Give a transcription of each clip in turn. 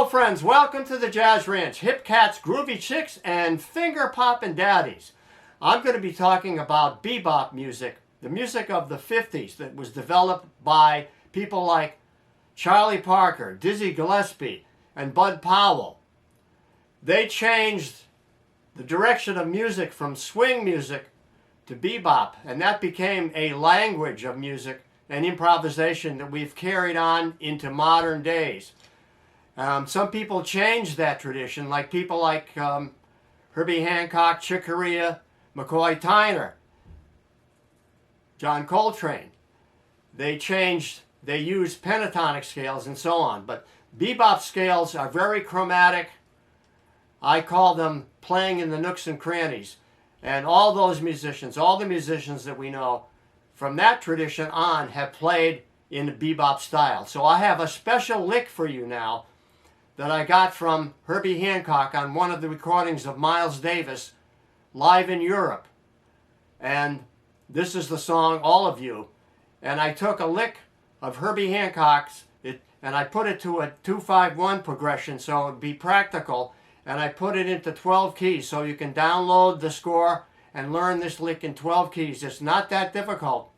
friends, welcome to the Jazz Ranch. Hip cats, groovy chicks, and finger poppin' daddies. I'm going to be talking about bebop music, the music of the 50s that was developed by people like Charlie Parker, Dizzy Gillespie, and Bud Powell. They changed the direction of music from swing music to bebop, and that became a language of music and improvisation that we've carried on into modern days. Some people changed that tradition, like people like Herbie Hancock, Chick Corea, McCoy Tyner, John Coltrane. They used pentatonic scales and so on. But bebop scales are very chromatic. I call them playing in the nooks and crannies. And all those musicians, all the musicians that we know from that tradition on have played in the bebop style. So I have a special lick for you now that I got from Herbie Hancock on one of the recordings of Miles Davis live in Europe. And this is the song, All of You. And I took a lick of Herbie Hancock's and I put it to a 2-5-1 progression so it would be practical. And I put it into 12 keys so you can download the score and learn this lick in 12 keys. It's not that difficult.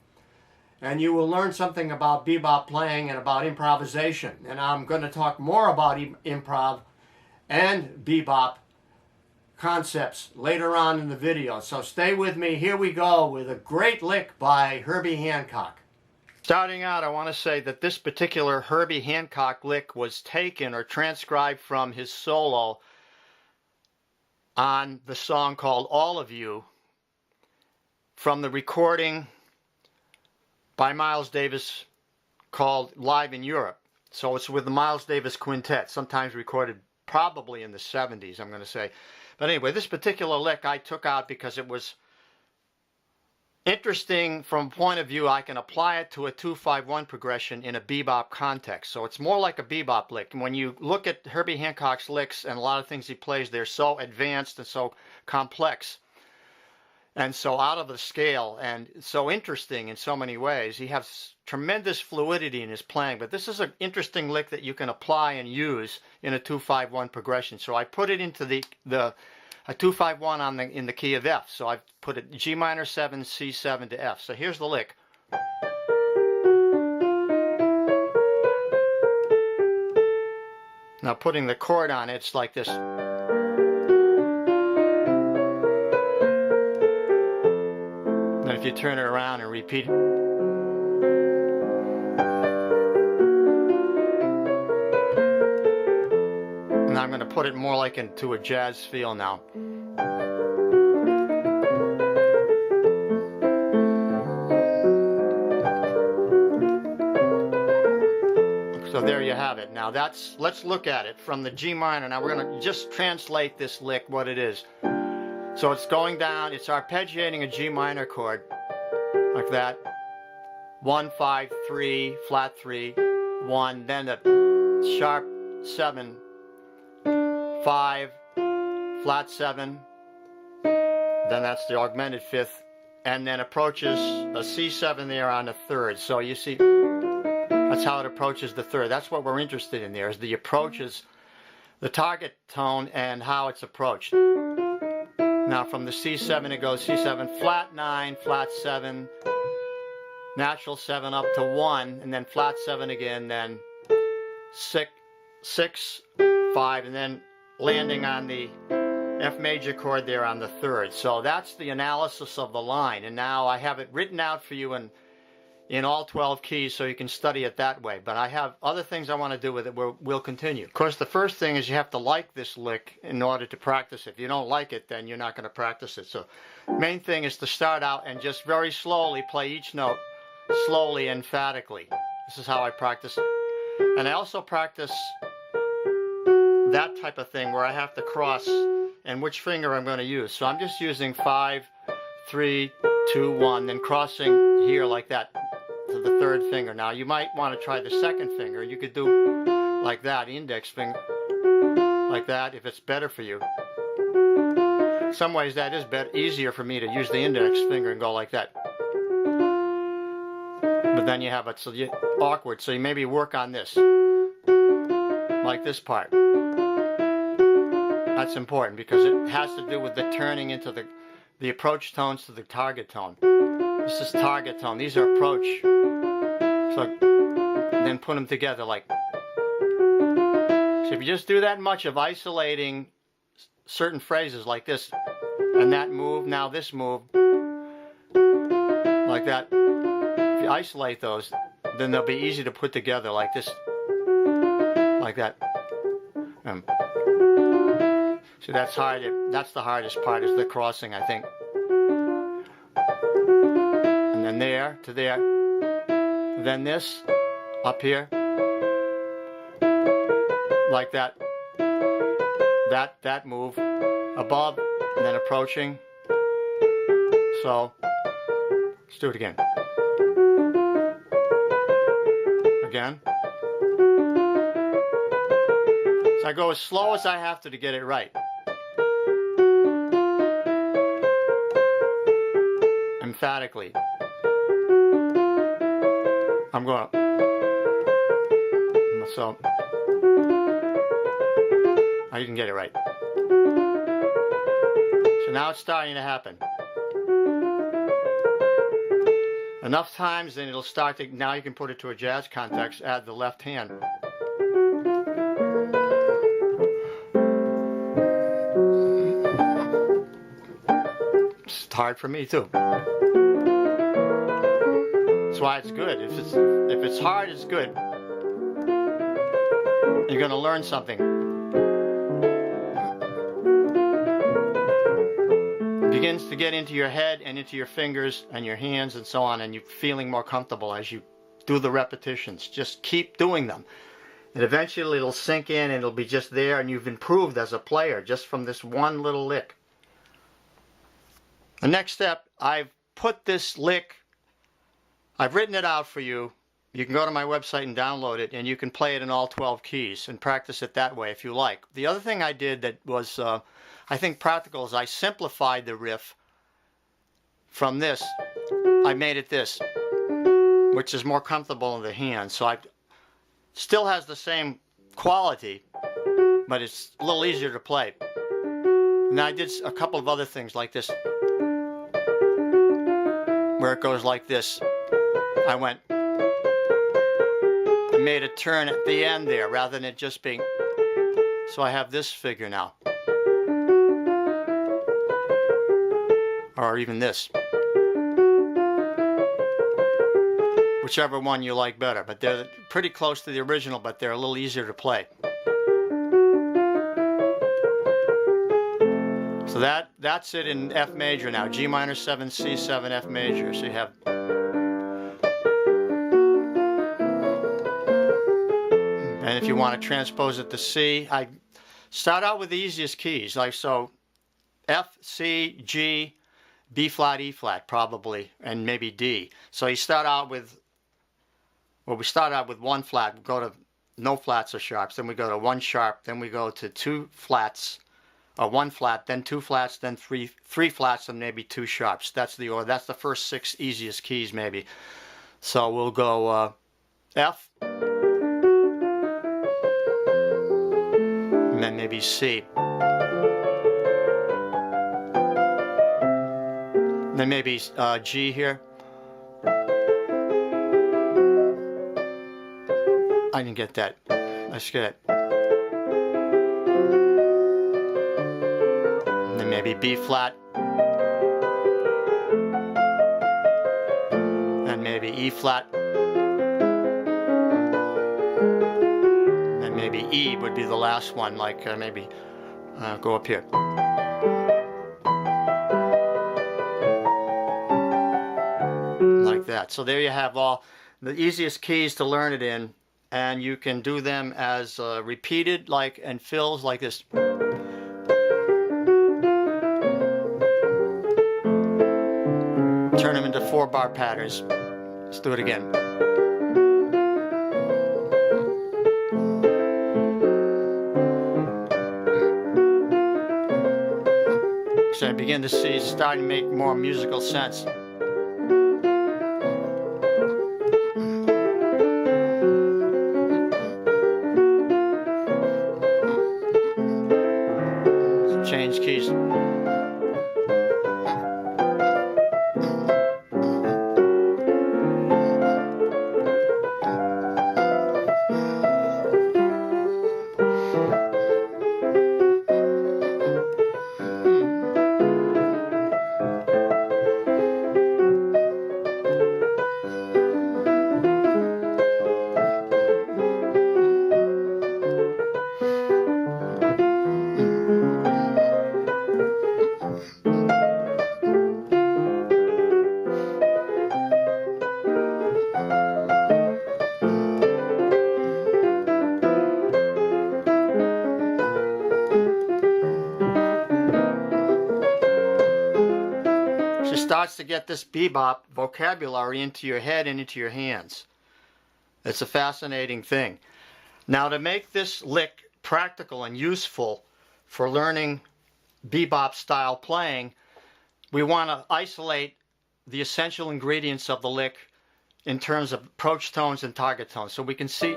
And you will learn something about bebop playing and about improvisation. And I'm going to talk more about improv and bebop concepts later on in the video. So stay with me. Here we go with a great lick by Herbie Hancock. Starting out, I want to say that this particular Herbie Hancock lick was taken or transcribed from his solo on the song called All of You from the recording by Miles Davis called Live in Europe. So it's with the Miles Davis Quintet, sometimes recorded probably in the 70s, I'm going to say. But anyway, this particular lick I took out because it was interesting from a point of view. I can apply it to a 2-5-1 progression in a bebop context. So it's more like a bebop lick. And when you look at Herbie Hancock's licks and a lot of things he plays, they're so advanced and so complex and so out of the scale and so interesting in so many ways. He has tremendous fluidity in his playing, but this is an interesting lick that you can apply and use in a 2-5-1 progression. So I put it into a 2-5-1 in the key of F. So I've put it G minor 7, C7 to F. So here's the lick. Now putting the chord on it, it's like this. Then if you turn it around and repeat it. And I'm going to put it more like into a jazz feel now. So there you have it. Now let's look at it from the G minor. Now we're going to just translate this lick, what it is. So it's going down, it's arpeggiating a G minor chord, like that. 1, 5, 3, flat 3, 1, then a sharp 7, 5, flat 7, then that's the augmented fifth, and then approaches a C7 there on the third. So you see, that's how it approaches the third. That's what we're interested in there, is the approaches, the target tone and how it's approached. Now from the C7 it goes C7, flat 9, flat 7, natural 7 up to 1, and then flat 7 again, then 6, 5, and then landing on the F major chord there on the third. So that's the analysis of the line, and now I have it written out for you in all 12 keys so you can study it that way. But I have other things I want to do with it. We'll continue. Of course, the first thing is you have to like this lick in order to practice it. If you don't like it, then you're not going to practice it. So main thing is to start out and just very slowly play each note, slowly, emphatically. This is how I practice it. And I also practice that type of thing where I have to cross and which finger I'm going to use. So I'm just using 5, 3, 2, 1, then crossing here like that to the third finger. Now you might want to try the second finger. You could do like that, index finger, like that, if it's better for you. In some ways that is easier for me to use the index finger and go like that. But then you have it so awkward, so you maybe work on this, like this part. That's important because it has to do with the turning into the approach tones to the target tone. This is target tone. These are approach. So then put them together like. So if you just do that much of isolating certain phrases like this and that move, now this move, like that. If you isolate those, then they'll be easy to put together like this, like that. So that's hard. That's the hardest part is the crossing, I think. And then there to there. Then this up here, like that. That move above and then approaching. So let's do it again. Again. So I go as slow as I have to get it right. Emphatically. I'm going. So I didn't get it right. So now it's starting to happen. Enough times, then it'll start to. Now you can put it to a jazz context. Add the left hand. It's hard for me too. That's why it's good. If it's hard, it's good. You're going to learn something. It begins to get into your head and into your fingers and your hands and so on, and you're feeling more comfortable as you do the repetitions. Just keep doing them. And eventually it'll sink in and it'll be just there, and you've improved as a player just from this one little lick. The next step, I've put this lick, I've written it out for you. You can go to my website and download it, and you can play it in all 12 keys and practice it that way if you like. The other thing I did that was, I think, practical is I simplified the riff from this. I made it this, which is more comfortable in the hand. So it still has the same quality, but it's a little easier to play. And I did a couple of other things like this, where it goes like this. I went. I made a turn at the end there rather than it just being. So I have this figure now. Or even this. Whichever one you like better. But they're pretty close to the original, but they're a little easier to play. So that's it in F major now. G minor 7, C7, F major. So you have. And if you want to transpose it to C, I start out with the easiest keys. Like so, F, C, G, B flat, E flat probably, and maybe D. So you start out with, well, we start out with one flat. We go to no flats or sharps. Then we go to one sharp. Then we go to two flats, or one flat. Then two flats. Then three flats, and maybe two sharps. That's the order. That's the first 6 easiest keys maybe. So we'll go F. And then maybe C. Then maybe G here. I didn't get that. Let's get it. And then maybe B flat. And maybe E flat. Maybe E would be the last one, like maybe go up here. Like that. So there you have all the easiest keys to learn it in, and you can do them as repeated like and fills like this. Turn them into 4-bar patterns. Let's do it again. So I begin to see it's starting to make more musical sense. change keys. Starts to get this bebop vocabulary into your head and into your hands. It's a fascinating thing. Now, to make this lick practical and useful for learning bebop style playing, we want to isolate the essential ingredients of the lick in terms of approach tones and target tones. So we can see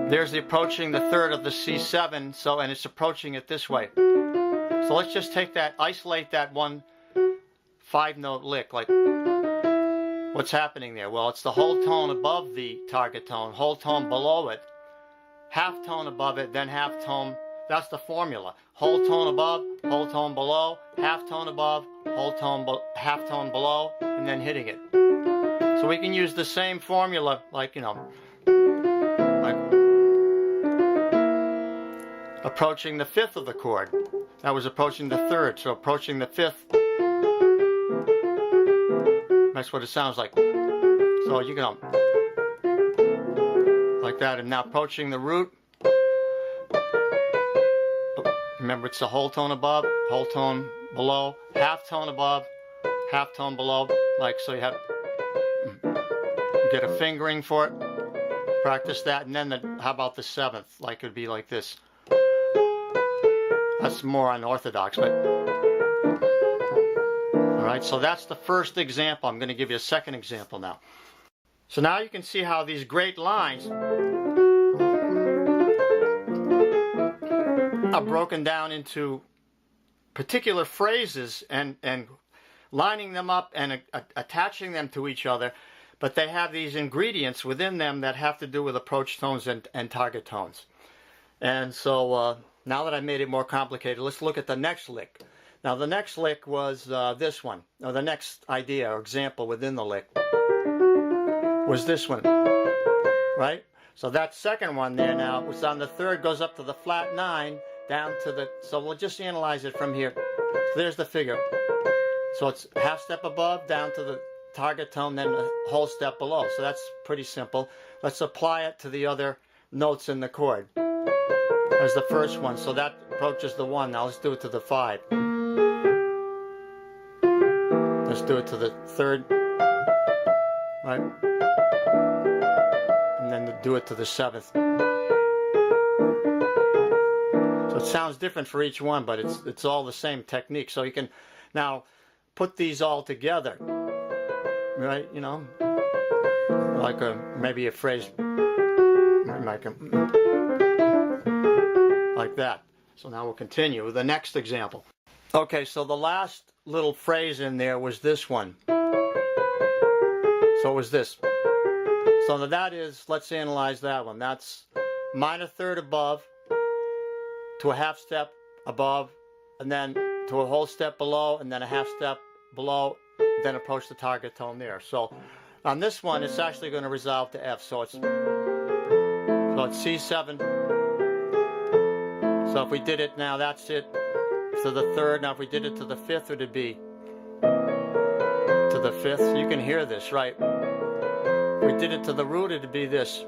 there's the approaching the third of the C7, so, and it's approaching it this way. So let's just take that, isolate that one 5-note lick. Like, what's happening there? Well, it's the whole tone above the target tone, whole tone below it, half tone above it, then half tone. That's the formula. Whole tone above, whole tone below, half tone above, whole tone, half tone below, and then hitting it. So we can use the same formula, like, you know, like approaching the fifth of the chord. That was approaching the third, so approaching the fifth. That's what it sounds like. So you can like that, and now approaching the root. Remember, it's the whole tone above, whole tone below, half tone above, half tone below. Like, so you have get a fingering for it. Practice that, and then how about the seventh? Like, it would be like this. That's more unorthodox, but. Alright, so that's the first example. I'm going to give you a second example now. So now you can see how these great lines are broken down into particular phrases and lining them up and attaching them to each other, but they have these ingredients within them that have to do with approach tones and target tones. And so now that I've made it more complicated, let's look at the next lick. Now the next lick was this one, or the next idea or example within the lick was this one, right? So that second one there now was on the third, goes up to the flat 9, down to the, so we'll just analyze it from here. So there's the figure. So it's half step above, down to the target tone, then a whole step below. So that's pretty simple. Let's apply it to the other notes in the chord. There's the first one, so that approaches the 1. Now let's do it to the 5. Let's do it to the third, right? And then do it to the 7th. So it sounds different for each one, but it's all the same technique. So you can now put these all together, right? You know, like maybe a phrase like that. So now we'll continue with the next example. Okay, so the last little phrase in there was this one. So it was this. So that is, let's analyze that one. That's minor third above to a half step above, and then to a whole step below, and then a half step below, then approach the target tone there. So on this one, it's actually going to resolve to F. So it's C7. So if we did it now, that's it. To the third. Now if we did it to the 5th, it would be to the 5th. You can hear this, right? If we did it to the root, it would be this.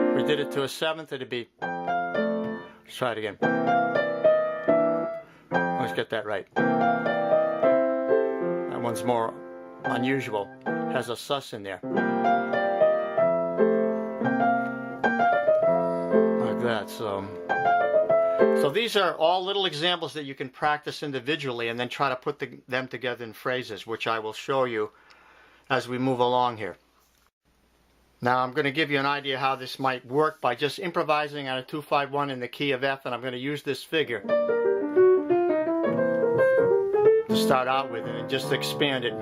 If we did it to a 7th, it would be. Let's try it again. Let's get that right. That one's more unusual. Has a sus in there. Like that. So these are all little examples that you can practice individually and then try to put them together in phrases, which I will show you as we move along here. Now I'm going to give you an idea how this might work by just improvising on a 2-5-1 in the key of F, and I'm going to use this figure to start out with and just expand it.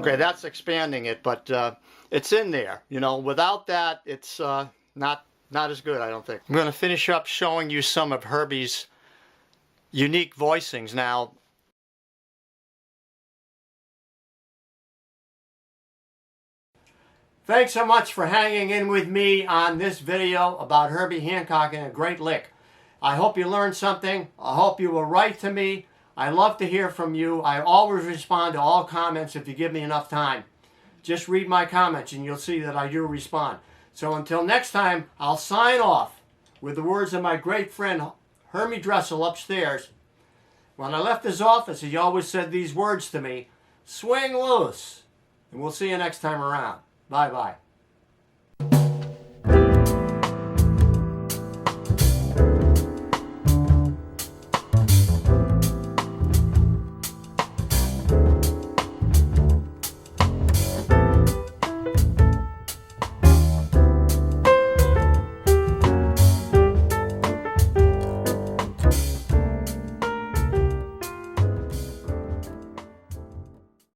Okay, that's expanding it, but it's in there. You know, without that, it's not as good, I don't think. I'm going to finish up showing you some of Herbie's unique voicings now. Thanks so much for hanging in with me on this video about Herbie Hancock and a great lick. I hope you learned something. I hope you will write to me. I love to hear from you. I always respond to all comments if you give me enough time. Just read my comments and you'll see that I do respond. So until next time, I'll sign off with the words of my great friend Hermie Dressel upstairs. When I left his office, he always said these words to me: swing loose. And we'll see you next time around. Bye-bye.